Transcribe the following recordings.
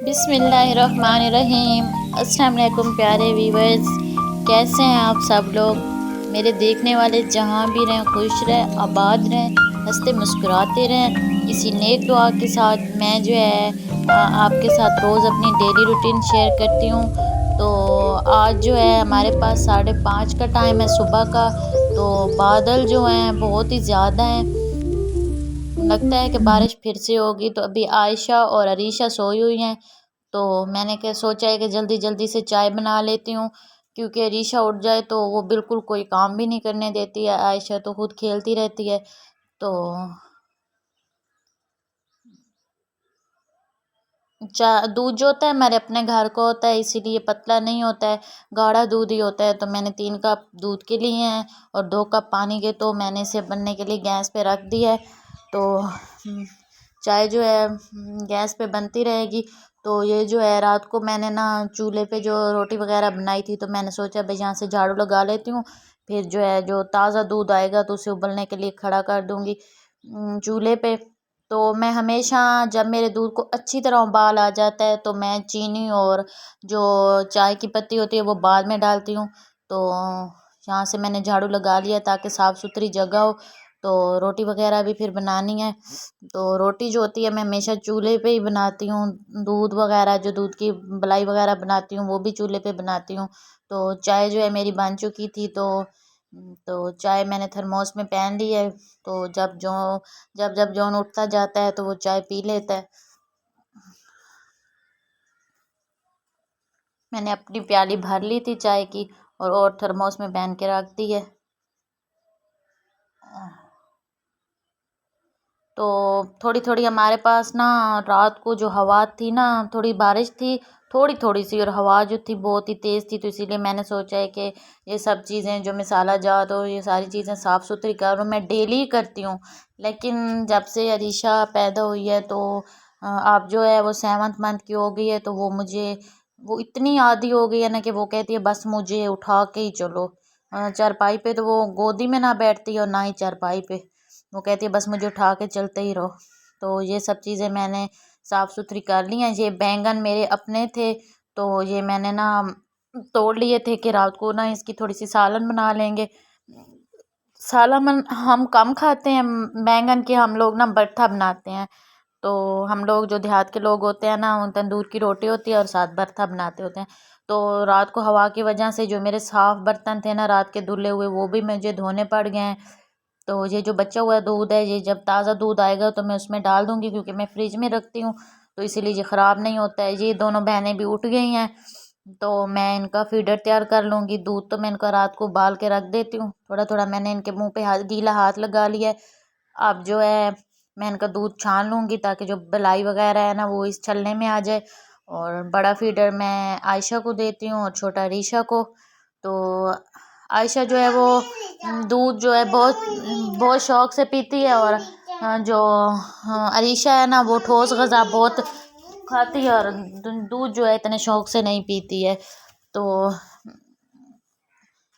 बिस्मिल्लाहिर्रहमानिर्रहीम। अस्सलाम वालेकुम प्यारे व्यूवर्स, कैसे हैं आप सब लोग। मेरे देखने वाले जहाँ भी रहें खुश रहें, आबाद रहें, हंसते मुस्कुराते रहें। इसी नेक दुआ के साथ मैं जो है आपके साथ रोज़ अपनी डेली रूटीन शेयर करती हूँ। तो आज जो है हमारे पास 5:30 का टाइम है सुबह का। तो बादल जो हैं बहुत ही ज़्यादा हैं, लगता है कि बारिश फिर से होगी। तो अभी आयशा और अरीशा सोई हुई हैं, तो मैंने क्या सोचा है कि जल्दी जल्दी से चाय बना लेती हूँ, क्योंकि अरीशा उठ जाए तो वो बिल्कुल कोई काम भी नहीं करने देती है। आयशा तो खुद खेलती रहती है। तो चा दूध जो होता है हमारे अपने घर का होता है, इसीलिए पतला नहीं होता है, गाढ़ा दूध ही होता है। तो मैंने 3 कप दूध के लिए हैं और 2 कप पानी के, तो मैंने इसे बनने के लिए गैस पे रख दिया है। तो चाय जो है गैस पे बनती रहेगी। तो ये जो है रात को मैंने ना चूल्हे पे जो रोटी वगैरह बनाई थी, तो मैंने सोचा भाई यहाँ से झाड़ू लगा लेती हूँ, फिर जो है जो ताज़ा दूध आएगा तो उसे उबलने के लिए खड़ा कर दूँगी चूल्हे पे। तो मैं हमेशा जब मेरे दूध को अच्छी तरह उबाल आ जाता है, तो मैं चीनी और जो चाय की पत्ती होती है वो बाद में डालती हूँ। तो यहाँ से मैंने झाड़ू लगा लिया ताकि साफ़ सुथरी जगह हो। तो रोटी वगैरह भी फिर बनानी है। तो रोटी जो होती है मैं हमेशा चूल्हे पे ही बनाती हूँ। दूध वगैरह जो दूध की मलाई वगैरह बनाती हूँ वो भी चूल्हे पे बनाती हूँ। तो चाय जो है मेरी बन चुकी थी, तो चाय मैंने थर्मोस में पहन ली है। तो जब जौन उठता जाता है तो वो चाय पी लेता है। मैंने अपनी प्याली भर ली थी चाय की, और थर्मोस में पहन के रख दी है। तो थोड़ी थोड़ी हमारे पास ना रात को जो हवा थी ना, थोड़ी बारिश थी, थोड़ी थोड़ी सी, और हवा जो थी बहुत ही तेज़ थी। तो इसीलिए मैंने सोचा है कि ये सब चीज़ें जो मसाला जात हो, ये सारी चीज़ें साफ़ सुथरी करूँ। मैं डेली ही करती हूँ, लेकिन जब से अरीशा पैदा हुई है तो अब जो है वो 7th मंथ की हो गई है, तो वो इतनी आदी हो गई है ना कि वो कहती है बस मुझे उठा के ही चलो। चारपाई पे तो वो गोदी में ना बैठती है और ना ही चारपाई पे, वो कहती है बस मुझे उठा के चलते ही रहो। तो ये सब चीज़ें मैंने साफ़ सुथरी कर ली हैं। ये बैंगन मेरे अपने थे, तो ये मैंने ना तोड़ लिए थे कि रात को ना इसकी थोड़ी सी सालन बना लेंगे। सालन हम कम खाते हैं बैंगन के, हम लोग ना भरता बनाते हैं। तो हम लोग जो देहात के लोग होते हैं ना, उन तंदूर की रोटी होती है और साथ भरता बनाते होते हैं। तो रात को हवा की वजह से जो मेरे साफ़ बर्तन थे ना रात के धुले हुए, वो भी मुझे धोने पड़ गए हैं। तो ये जो बचा हुआ दूध है, ये जब ताज़ा दूध आएगा तो मैं उसमें डाल दूँगी, क्योंकि मैं फ्रिज में रखती हूँ, तो इसीलिए ये ख़राब नहीं होता है। ये दोनों बहनें भी उठ गई हैं, तो मैं इनका फीडर तैयार कर लूँगी। दूध तो मैं इनका रात को उबाल के रख देती हूँ, थोड़ा थोड़ा मैंने इनके मुँह पे गीला हाथ लगा लिया है। अब जो है मैं इनका दूध छान लूँगी, ताकि जो बलाई वगैरह है ना वो इस छलने में आ जाए। और बड़ा फीडर मैं आयशा को देती हूँ और छोटा रीशा को। तो आयशा जो है वो दूध जो है बहुत बहुत शौक से पीती है, और जो अरीशा है ना वो ठोस गज़ा बहुत खाती है और दूध जो है इतने शौक से नहीं पीती है। तो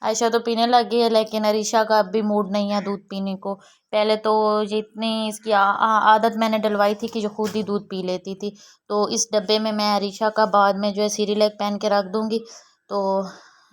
आयशा तो पीने लगी है, लेकिन अरीशा का अब भी मूड नहीं है दूध पीने को। पहले तो ये इतनी इसकी आदत मैंने डलवाई थी कि जो खुद ही दूध पी लेती थी। तो इस डब्बे में मैं अरीशा का बाद में जो है सीरियलैक पहन के रख दूँगी। तो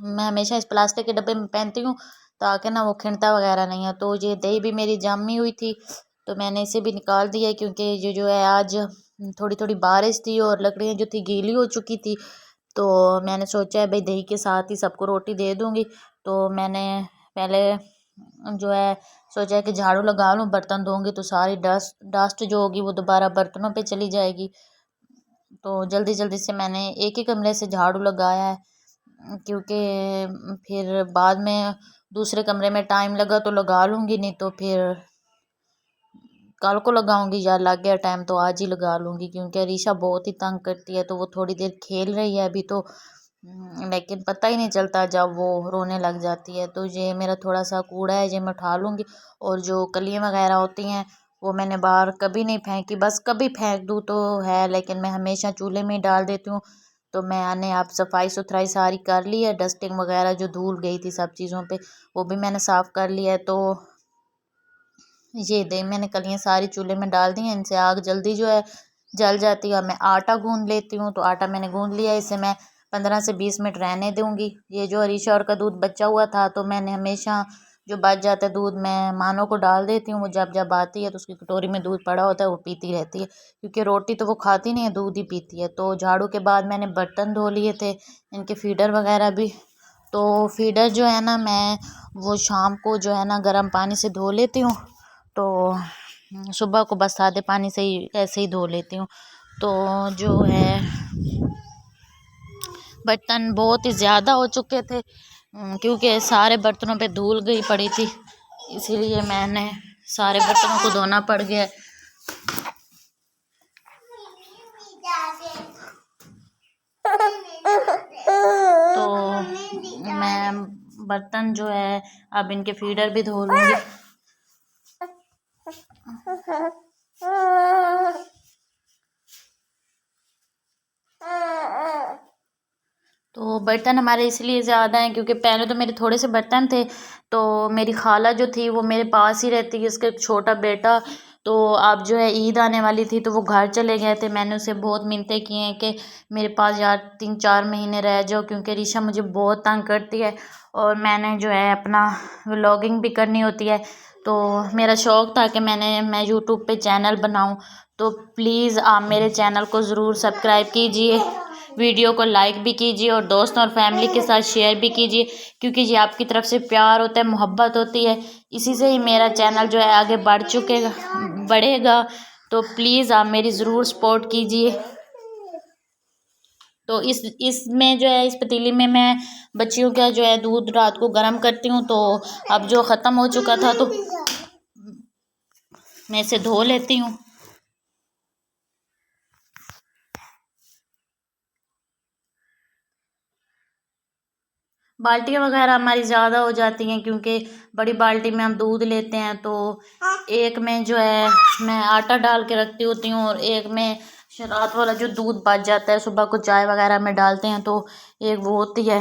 मैं हमेशा इस प्लास्टिक के डब्बे में पहनती हूँ, ताकि ना वो खिंडता वगैरह नहीं है। तो ये दही भी मेरी जमी हुई थी, तो मैंने इसे भी निकाल दिया है, क्योंकि ये जो है आज थोड़ी थोड़ी बारिश थी और लकड़ियाँ जो थी गीली हो चुकी थी। तो मैंने सोचा है भाई दही के साथ ही सबको रोटी दे दूँगी। तो मैंने पहले जो है सोचा है कि झाड़ू लगा लूँ, बर्तन धोऊंगी तो सारी डस्ट डस्ट जो होगी वो दोबारा बर्तनों पे चली जाएगी। तो जल्दी जल्दी से मैंने एक ही कमरे से झाड़ू लगाया है, क्योंकि फिर बाद में दूसरे कमरे में टाइम लगा तो लगा लूँगी, नहीं तो फिर कल को लगाऊंगी, या लग गया टाइम तो आज ही लगा लूँगी। क्योंकि अरीशा बहुत ही तंग करती है, तो वो थोड़ी देर खेल रही है अभी तो, लेकिन पता ही नहीं चलता जब वो रोने लग जाती है। तो ये मेरा थोड़ा सा कूड़ा है, ये मैं उठा लूँगी। और जो कलियाँ वगैरह होती हैं वो मैंने बाहर कभी नहीं फेंकी, बस कभी फेंक दूँ तो है, लेकिन मैं हमेशा चूल्हे में ही डाल देती हूँ। तो मैंने आप सफाई सुथराई सारी कर ली है, डस्टिंग वगैरह जो धूल गई थी सब चीज़ों पे वो भी मैंने साफ़ कर लिया है। तो ये दे मैंने कलियाँ सारी चूल्हे में डाल दी हैं, इनसे आग जल्दी जो है जल जाती है। अब मैं आटा गूंद लेती हूँ। तो आटा मैंने गूंद लिया, इसे मैं 15 से 20 मिनट रहने दूंगी। ये जो अरीशा और का दूध बचा हुआ था, तो मैंने हमेशा जो बच जाता है दूध मैं मानो को डाल देती हूँ। वो जब जब आती है तो उसकी कटोरी में दूध पड़ा होता है, वो पीती रहती है, क्योंकि रोटी तो वो खाती नहीं है, दूध ही पीती है। तो झाड़ू के बाद मैंने बर्तन धो लिए थे, इनके फीडर वगैरह भी। तो फीडर जो है ना, मैं वो शाम को जो है ना गर्म पानी से धो लेती हूँ। तो सुबह को बस सादे पानी से ही ऐसे ही धो लेती हूँ। तो जो है बर्तन बहुत ही ज़्यादा हो चुके थे, क्योंकि सारे बर्तनों पे धूल गई पड़ी थी, इसीलिए मैंने सारे बर्तनों को धोना पड़ गया। तो मैं बर्तन जो है अब इनके फीडर भी धो लूँगी। तो बर्तन हमारे इसलिए ज़्यादा हैं क्योंकि पहले तो मेरे थोड़े से बर्तन थे। तो मेरी खाला जो थी वो मेरे पास ही रहती है, उसका एक छोटा बेटा। तो अब जो है ईद आने वाली थी तो वो घर चले गए थे। मैंने उसे बहुत मिन्नतें की हैं कि मेरे पास यार 3-4 महीने रह जाओ, क्योंकि रीशा मुझे बहुत तंग करती है और मैंने जो है अपना व्लॉगिंग भी करनी होती है। तो मेरा शौक़ था कि मैं यूट्यूब पे चैनल बनाऊँ। तो प्लीज़ आप मेरे चैनल को ज़रूर सब्सक्राइब कीजिए, वीडियो को लाइक भी कीजिए और दोस्तों और फैमिली के साथ शेयर भी कीजिए, क्योंकि ये आपकी तरफ से प्यार होता है, मोहब्बत होती है, इसी से ही मेरा चैनल जो है आगे बढ़ेगा। तो प्लीज़ आप मेरी ज़रूर सपोर्ट कीजिए। तो इसमें जो है इस पतीली में मैं बच्चियों का जो है दूध रात को गर्म करती हूँ। तो अब जो ख़त्म हो चुका था तो मैं इसे धो लेती हूँ। बाल्टियाँ वगैरह हमारी ज़्यादा हो जाती हैं, क्योंकि बड़ी बाल्टी में हम दूध लेते हैं। तो एक में जो है मैं आटा डाल के रखती होती हूँ और एक में रात वाला जो दूध बच जाता है, सुबह को चाय वगैरह में डालते हैं, तो एक वो होती है।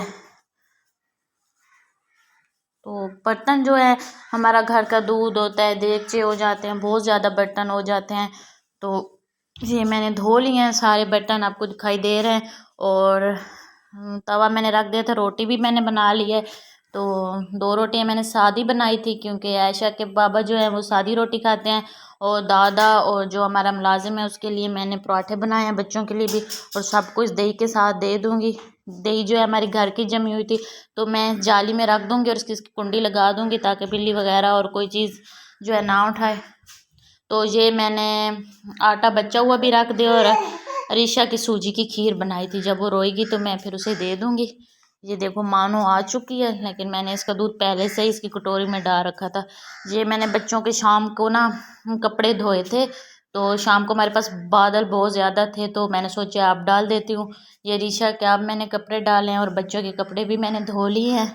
तो बर्तन जो है हमारा घर का दूध होता है, देगचे हो जाते हैं, बहुत ज़्यादा बर्तन हो जाते हैं। तो ये मैंने धो लिए हैं सारे बर्तन, आपको दिखाई दे रहे हैं। और तवा मैंने रख दिया था, रोटी भी मैंने बना ली है। तो 2 रोटियां मैंने सादी बनाई थी, क्योंकि आयशा के बाबा जो है वो सादी रोटी खाते हैं, और दादा और जो हमारा मुलाजिम है उसके लिए मैंने पराठे बनाए हैं, बच्चों के लिए भी। और सब कुछ दही के साथ दे दूँगी। दही जो है हमारी घर की जमी हुई थी, तो मैं जाली में रख दूँगी और उसकी कुंडी लगा दूँगी, ताकि बिल्ली वगैरह और कोई चीज़ जो है ना उठाए। तो ये मैंने आटा बचा हुआ भी रख दिया, और अरीशा की सूजी की खीर बनाई थी, जब वो रोएगी तो मैं फिर उसे दे दूँगी। ये देखो मानो आ चुकी है, लेकिन मैंने इसका दूध पहले से ही इसकी कटोरी में डाल रखा था। ये मैंने बच्चों के शाम को ना कपड़े धोए थे, तो शाम को हमारे पास बादल बहुत ज़्यादा थे, तो मैंने सोचा अब डाल देती हूँ। ये रीशा के अब मैंने कपड़े डाले हैं और बच्चों के कपड़े भी मैंने धो लिए हैं।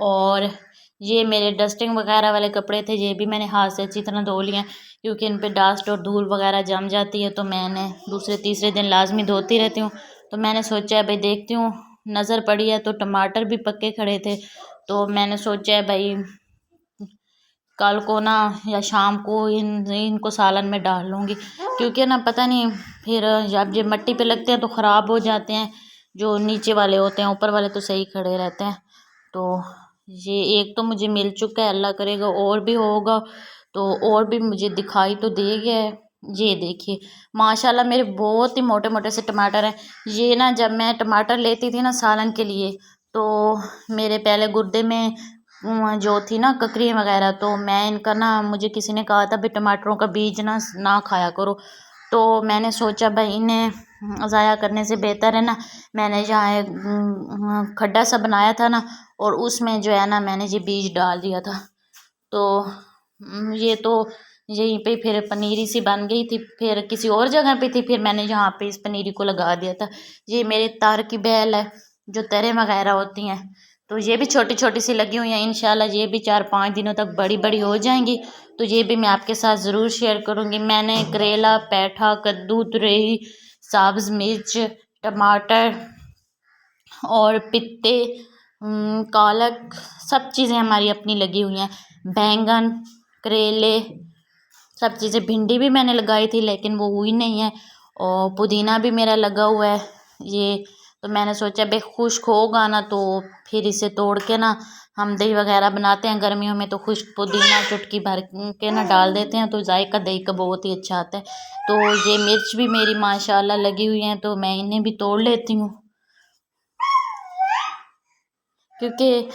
और ये मेरे डस्टिंग वगैरह वाले कपड़े थे, ये भी मैंने हाथ से अच्छी तरह धो लिए हैं, क्योंकि इन पे डस्ट और धूल वगैरह जम जाती है। तो मैंने दूसरे तीसरे दिन लाजमी धोती रहती हूँ। तो मैंने सोचा है भाई देखती हूँ, नज़र पड़ी है तो टमाटर भी पक्के खड़े थे, तो मैंने सोचा है भाई कल को ना या शाम को इनको सालन में डाल लूँगी, क्योंकि ना पता नहीं फिर जब ये मिट्टी पे लगते हैं तो ख़राब हो जाते हैं। जो नीचे वाले होते हैं, ऊपर वाले तो सही खड़े रहते हैं। तो ये एक तो मुझे मिल चुका है, अल्लाह करेगा और भी होगा, तो और भी मुझे दिखाई तो दे गया है। ये देखिए माशाल्लाह मेरे बहुत ही मोटे मोटे से टमाटर हैं। ये ना जब मैं टमाटर लेती थी ना सालन के लिए, तो मेरे पहले गुर्दे में जो थी ना ककड़ी वगैरह, तो मैं इनका ना मुझे किसी ने कहा था भाई टमाटरों का बीज ना खाया करो। तो मैंने सोचा भाई इन्हें ज़ाया करने से बेहतर है ना, मैंने जहाँ खड्डा सा बनाया था ना, और उसमें जो है ना मैंने ये बीज डाल दिया था। तो ये तो यहीं पे फिर पनीरी सी बन गई थी, फिर किसी और जगह पे थी, फिर मैंने यहाँ पे इस पनीरी को लगा दिया था। ये मेरे तार की बेल है, जो तरें वगैरह होती हैं, तो ये भी छोटी छोटी सी लगी हुई हैं। इंशाल्लाह ये भी 4-5 दिनों तक बड़ी बड़ी हो जाएंगी, तो ये भी मैं आपके साथ ज़रूर शेयर करूँगी। मैंने करेला, पैठा, कद्दू, तुरई, सब्ज़ मिर्च, टमाटर और पित्ते, पालक, सब चीज़ें हमारी अपनी लगी हुई हैं। बैंगन, करेले, सब चीज़ें। भिंडी भी मैंने लगाई थी लेकिन वो हुई नहीं है, और पुदीना भी मेरा लगा हुआ है ये। तो मैंने सोचा भाई खुश्क होगा ना तो फिर इसे तोड़ के ना हम दही वगैरह बनाते हैं गर्मियों में, तो खुश्क पुदीना चुटकी भर के ना डाल देते हैं तो जायका दही का बहुत ही अच्छा आता है। तो ये मिर्च भी मेरी माशाल्लाह लगी हुई हैं, तो मैं इन्हें भी तोड़ लेती हूँ, क्योंकि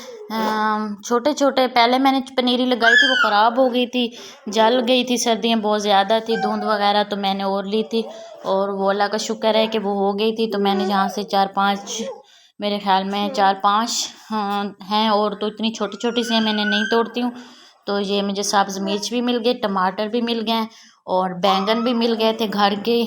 छोटे छोटे पहले मैंने पनीरी लगाई थी वो ख़राब हो गई थी, जल गई थी, सर्दियाँ बहुत ज़्यादा थी, धुंध वगैरह, तो मैंने और ली थी और वो अल्लाह का शुक्र है कि वो हो गई थी। तो मैंने यहाँ से 4-5, मेरे ख्याल में 4-5 हैं, और तो इतनी छोटी छोटी सी हैं, मैंने नहीं तोड़ती हूँ। तो ये मुझे सब्ज़ मिर्च भी मिल गई, टमाटर भी मिल गए और बैंगन भी मिल गए थे घर के।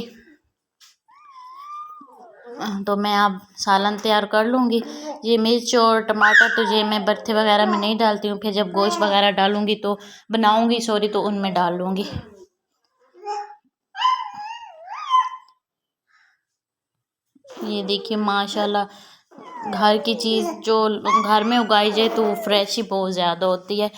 तो मैं अब सालन तैयार कर लूँगी। ये मिर्च और टमाटर तो ये मैं भरते वगैरह में नहीं डालती हूँ, फिर जब गोश्त वगैरह डालूँगी तो बनाऊँगी सॉरी, तो उनमें डाल लूँगी। ये देखिए माशाल्लाह घर की चीज़ जो घर में उगाई जाए तो वो फ्रेश ही बहुत ज़्यादा होती है।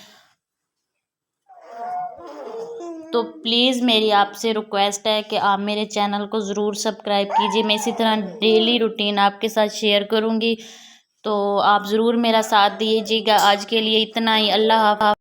तो प्लीज़ मेरी आपसे रिक्वेस्ट है कि आप मेरे चैनल को ज़रूर सब्सक्राइब कीजिए। मैं इसी तरह डेली रूटीन आपके साथ शेयर करूँगी, तो आप ज़रूर मेरा साथ दीजिएगा। आज के लिए इतना ही। अल्लाह हाफ़िज़।